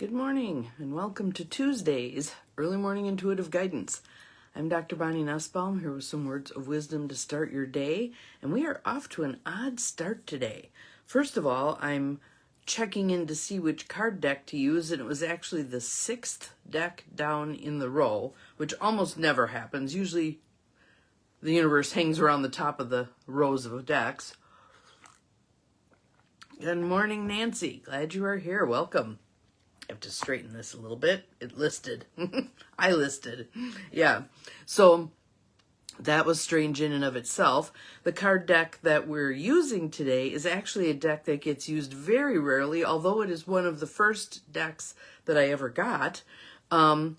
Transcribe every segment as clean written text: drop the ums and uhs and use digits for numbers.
Good morning and welcome to Tuesday's Early Morning Intuitive Guidance. I'm Dr. Bonnie Nussbaum here with some words of wisdom to start your day, and we are off to an odd start today. First of all, I'm checking in to see which card deck to use, and it was actually the sixth deck down in the row, which almost never happens. Usually the universe hangs around the top of the rows of decks. Good morning, Nancy. Glad you are here. Welcome. I have to straighten this a little bit. It listed. I listed. Yeah. So that was strange in and of itself. The card deck that we're using today is actually a deck that gets used very rarely, although it is one of the first decks that I ever got. And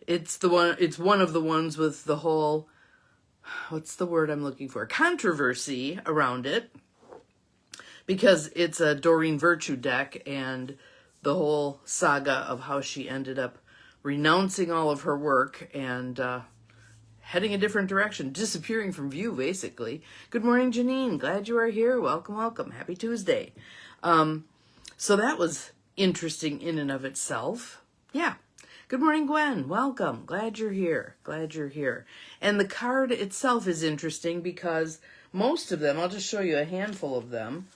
it's one of the ones with the whole, what's the word I'm looking for? Controversy around it, because it's a Doreen Virtue deck, and the whole saga of how she ended up renouncing all of her work and heading a different direction, disappearing from view, basically. Good morning, Janine. Glad you are here. Welcome, welcome. Happy Tuesday. So that was interesting in and of itself. Yeah. Good morning, Gwen. Welcome. Glad you're here. Glad you're here. And the card itself is interesting because most of them, I'll just show you a handful of them,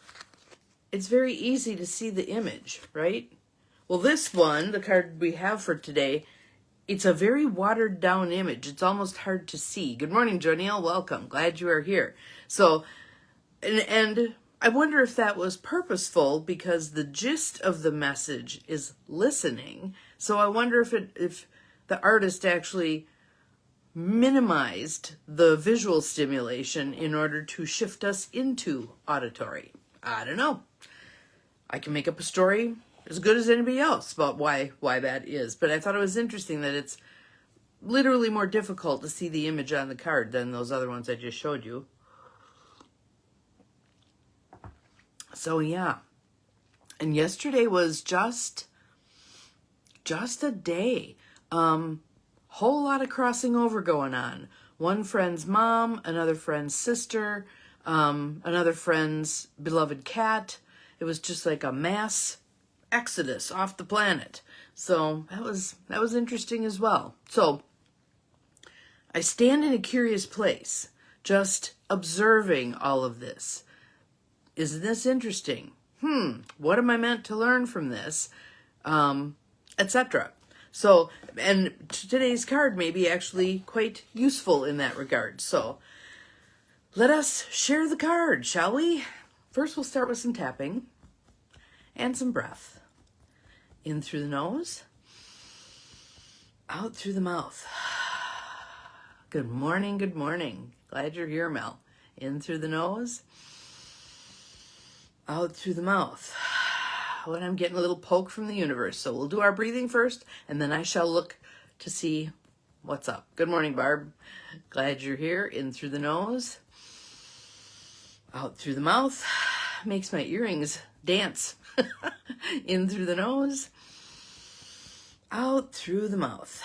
it's very easy to see the image, right? Well, this one, the card we have for today, it's a very watered down image. It's almost hard to see. Good morning, Joniel. Welcome. Glad you are here. So, and I wonder if that was purposeful because the gist of the message is listening. So I wonder if the artist actually minimized the visual stimulation in order to shift us into auditory. I don't know. I can make up a story as good as anybody else about why that is. But I thought it was interesting that it's literally more difficult to see the image on the card than those other ones I just showed you. So yeah. And yesterday was just a day. Whole lot of crossing over going on. One friend's mom, another friend's sister, another friend's beloved cat. It was just like a mass exodus off the planet. So that was interesting as well. So I stand in a curious place, just observing all of this. Isn't this interesting? What am I meant to learn from this? Etc. So, and today's card may be actually quite useful in that regard. So let us share the card, shall we? First, we'll start with some tapping and some breath. In through the nose, out through the mouth. Good morning, good morning. Glad you're here, Mel. In through the nose, out through the mouth. When I'm getting a little poke from the universe. So we'll do our breathing first, and then I shall look to see what's up. Good morning, Barb. Glad you're here. In through the nose, out through the mouth. Makes my earrings dance. In through the nose, out through the mouth.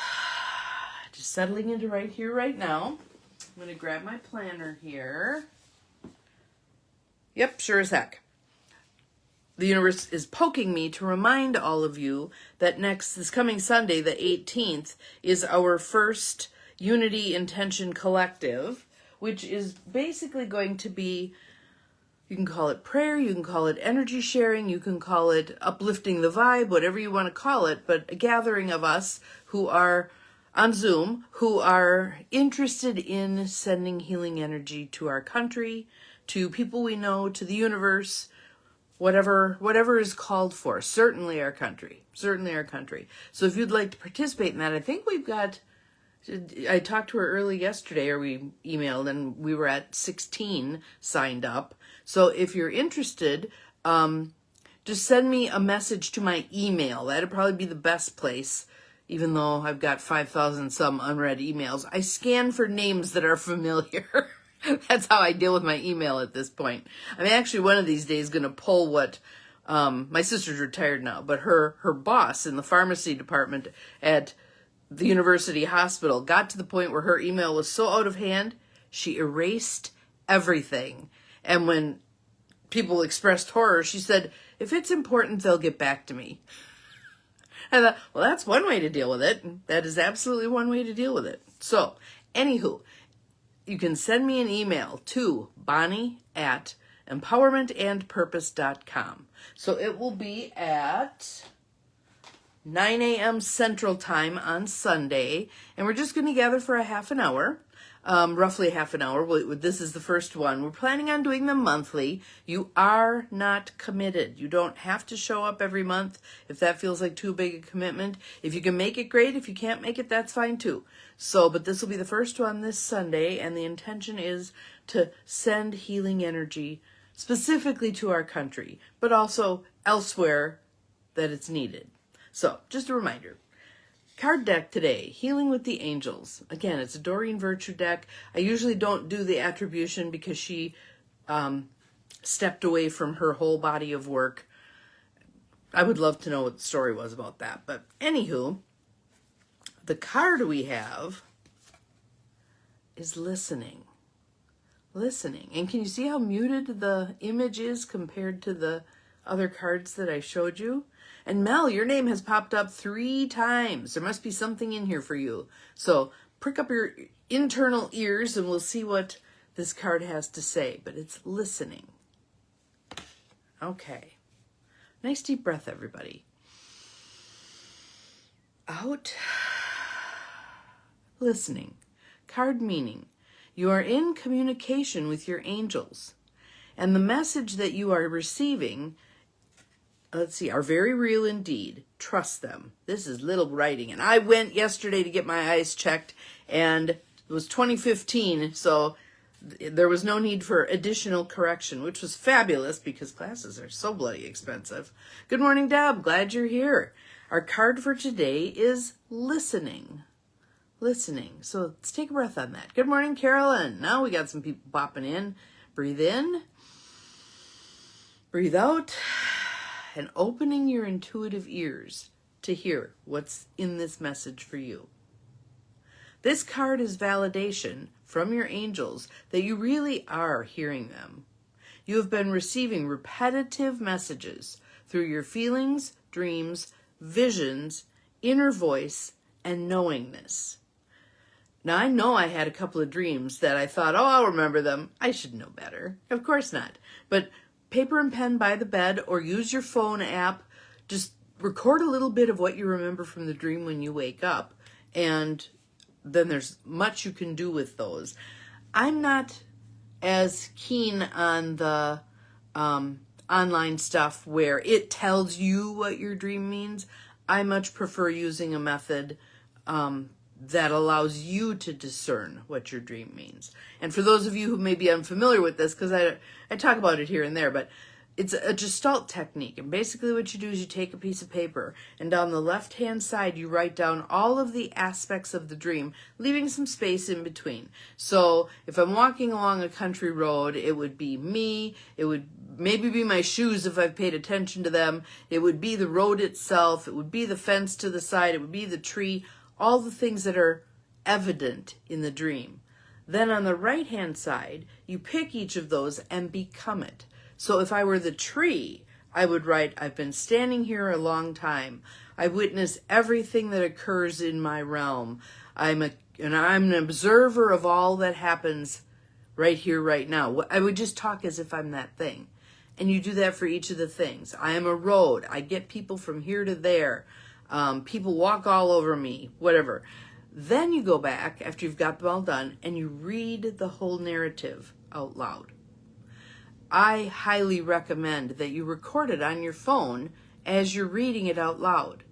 Just settling into right here, right now. I'm going to grab my planner here. Yep, sure as heck. The universe is poking me to remind all of you that this coming Sunday, the 18th, is our first Unity Intention Collective, which is basically going to be, you can call it prayer, you can call it energy sharing, you can call it uplifting the vibe, whatever you want to call it, but a gathering of us who are on Zoom, who are interested in sending healing energy to our country, to people we know, to the universe, whatever is called for. Certainly our country. So if you'd like to participate in that, I think I talked to her early yesterday, or we emailed, and we were at 16 signed up. So if you're interested, just send me a message to my email. That'd probably be the best place, even though I've got 5,000 some unread emails. I scan for names that are familiar. That's how I deal with my email at this point. I'm actually one of these days going to pull what, my sister's retired now, but her boss in the pharmacy department at the university hospital got to the point where her email was so out of hand, she erased everything. And when people expressed horror, she said, if it's important, they'll get back to me. I thought, well, that's one way to deal with it. That is absolutely one way to deal with it. So, anywho, you can send me an email to bonnie@empowermentandpurpose.com. So it will be at 9 a.m. Central Time on Sunday, and we're just going to gather for a half an hour, roughly half an hour. This is the first one. We're planning on doing them monthly. You are not committed. You don't have to show up every month if that feels like too big a commitment. If you can make it, great. If you can't make it, that's fine too. So, but this will be the first one this Sunday, and the intention is to send healing energy specifically to our country, but also elsewhere that it's needed. So, just a reminder. Card deck today, Healing with the Angels. Again, it's a Doreen Virtue deck. I usually don't do the attribution because she stepped away from her whole body of work. I would love to know what the story was about that. But anywho, the card we have is listening. Listening. And can you see how muted the image is compared to the other cards that I showed you? And Mel, your name has popped up 3 times. There must be something in here for you. So prick up your internal ears and we'll see what this card has to say. But it's listening. Okay. Nice deep breath, everybody. Out. Listening. Card meaning. You are in communication with your angels. And the message that you are receiving, let's see, are very real indeed. Trust them. This is little writing. And I went yesterday to get my eyes checked, and it was 2015, so there was no need for additional correction, which was fabulous because classes are so bloody expensive. Good morning, Deb. Glad you're here. Our card for today is listening. Listening. So let's take a breath on that. Good morning, Carolyn. Now we got some people popping in. Breathe in. Breathe out. And opening your intuitive ears to hear what's in this message for you. This card is validation from your angels that you really are hearing them. You have been receiving repetitive messages through your feelings, dreams, visions, inner voice, and knowingness. Now, I know I had a couple of dreams that I thought, oh, I'll remember them. I should know better. Of course not. But paper and pen by the bed or use your phone app. Just record a little bit of what you remember from the dream when you wake up. And then there's much you can do with those. I'm not as keen on the online stuff where it tells you what your dream means. I much prefer using a method that allows you to discern what your dream means. And for those of you who may be unfamiliar with this, because I talk about it here and there, but it's a Gestalt technique. And basically what you do is you take a piece of paper and down the left-hand side, you write down all of the aspects of the dream, leaving some space in between. So if I'm walking along a country road, it would be me. It would maybe be my shoes if I've paid attention to them. It would be the road itself. It would be the fence to the side. It would be the tree. All the things that are evident in the dream. Then on the right-hand side, you pick each of those and become it. So if I were the tree, I would write, I've been standing here a long time. I witness everything that occurs in my realm. I'm an observer of all that happens right here, right now. I would just talk as if I'm that thing. And you do that for each of the things. I am a road. I get people from here to there. People walk all over me, whatever. Then you go back after you've got them all done and you read the whole narrative out loud. I highly recommend that you record it on your phone as you're reading it out loud.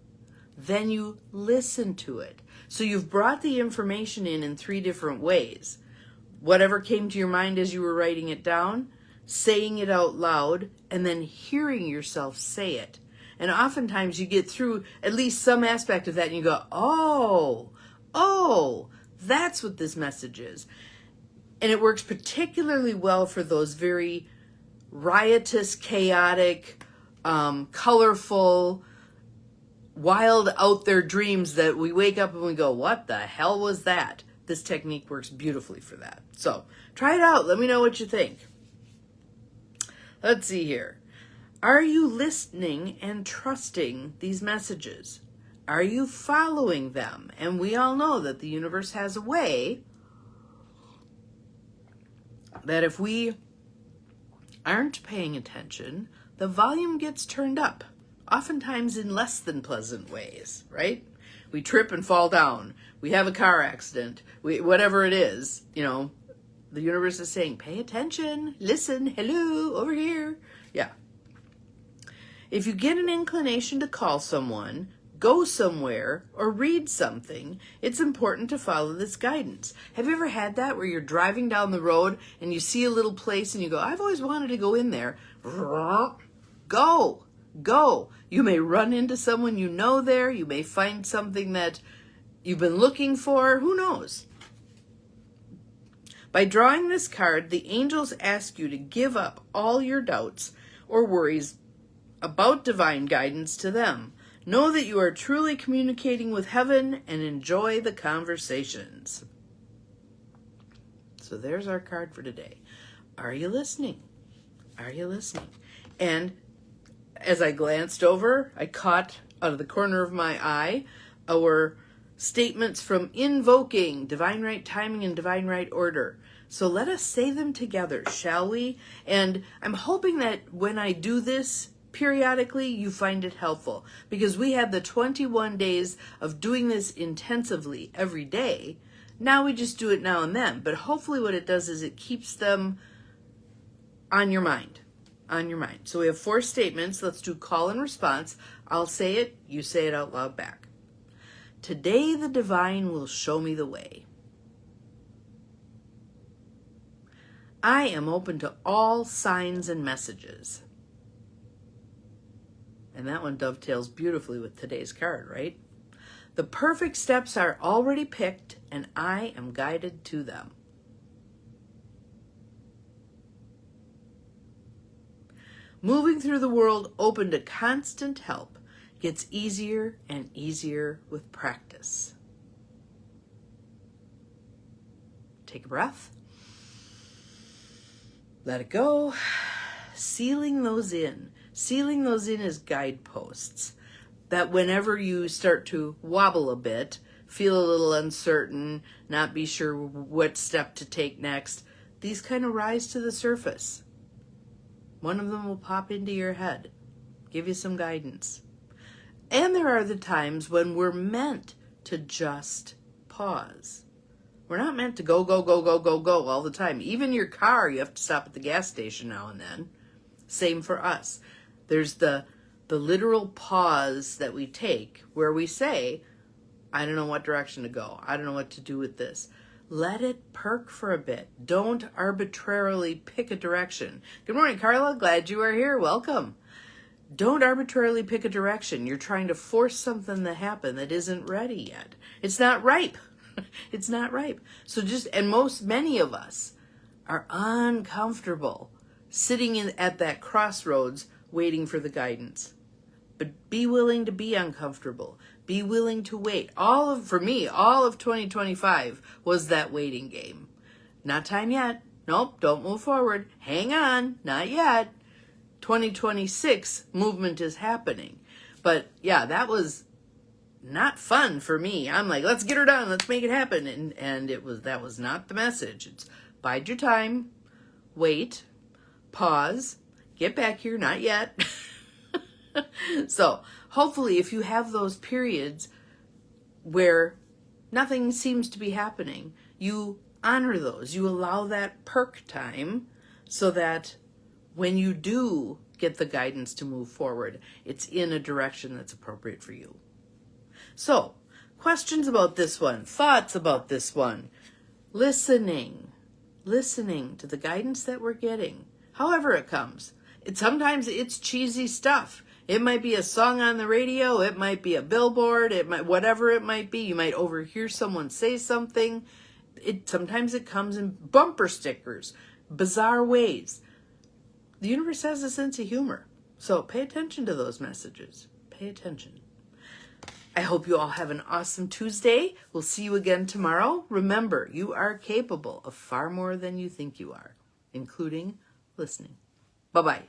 Then you listen to it. So you've brought the information in 3 different ways. Whatever came to your mind as you were writing it down, saying it out loud, and then hearing yourself say it. And oftentimes you get through at least some aspect of that and you go, oh, that's what this message is. And it works particularly well for those very riotous, chaotic, colorful, wild out there dreams that we wake up and we go, what the hell was that? This technique works beautifully for that. So try it out. Let me know what you think. Let's see here. Are you listening and trusting these messages? Are you following them? And we all know that the universe has a way that if we aren't paying attention, the volume gets turned up, oftentimes in less than pleasant ways, right? We trip and fall down. We have a car accident. Whatever it is, the universe is saying, pay attention, listen, hello, over here. Yeah. If you get an inclination to call someone, go somewhere, or read something, it's important to follow this guidance. Have you ever had that where you're driving down the road and you see a little place and you go, I've always wanted to go in there. Go. You may run into someone you know there. You may find something that you've been looking for. Who knows? By drawing this card, the angels ask you to give up all your doubts or worries about divine guidance to them. Know that you are truly communicating with heaven and enjoy the conversations. So there's our card for today. Are you listening? Are you listening? And as I glanced over, I caught out of the corner of my eye our statements from Invoking Divine Right Timing and Divine Right Order. So let us say them together, shall we? And I'm hoping that when I do this periodically, you find it helpful, because we had the 21 days of doing this intensively every day. Now we just do it now and then, but hopefully what it does is it keeps them on your mind. So we have 4 statements. Let's do call and response. I'll say it, you say it out loud back. Today the divine will show me the way. I am open to all signs and messages. And that one dovetails beautifully with today's card, right? The perfect steps are already picked, and I am guided to them. Moving through the world open to constant help gets easier and easier with practice. Take a breath. Let it go. Sealing those in as guideposts, that whenever you start to wobble a bit, feel a little uncertain, not be sure what step to take next, these kind of rise to the surface. One of them will pop into your head, give you some guidance. And there are the times when we're meant to just pause. We're not meant to go all the time. Even your car, you have to stop at the gas station now and then. Same for us. There's the literal pause that we take where we say, I don't know what direction to go. I don't know what to do with this. Let it perk for a bit. Don't arbitrarily pick a direction. Good morning, Carla. Glad you are here. Welcome. Don't arbitrarily pick a direction. You're trying to force something to happen that isn't ready yet. It's not ripe. It's not ripe. So many of us are uncomfortable sitting at that crossroads waiting for the guidance. But be willing to be uncomfortable. Be willing to wait. For me, all of 2025 was that waiting game. Not time yet. Nope, don't move forward. Hang on, not yet. 2026 movement is happening. But yeah, that was not fun for me. I'm like, let's get her done. Let's make it happen. And that was not the message. It's bide your time, wait, pause, get back here, not yet. So hopefully if you have those periods where nothing seems to be happening, you honor those. You allow that perk time so that when you do get the guidance to move forward, it's in a direction that's appropriate for you. So, questions about this one, thoughts about this one, listening to the guidance that we're getting, however it comes. Sometimes it's cheesy stuff. It might be a song on the radio. It might be a billboard. Whatever it might be. You might overhear someone say something. Sometimes it comes in bumper stickers, bizarre ways. The universe has a sense of humor. So pay attention to those messages. Pay attention. I hope you all have an awesome Tuesday. We'll see you again tomorrow. Remember, you are capable of far more than you think you are, including listening. Bye-bye.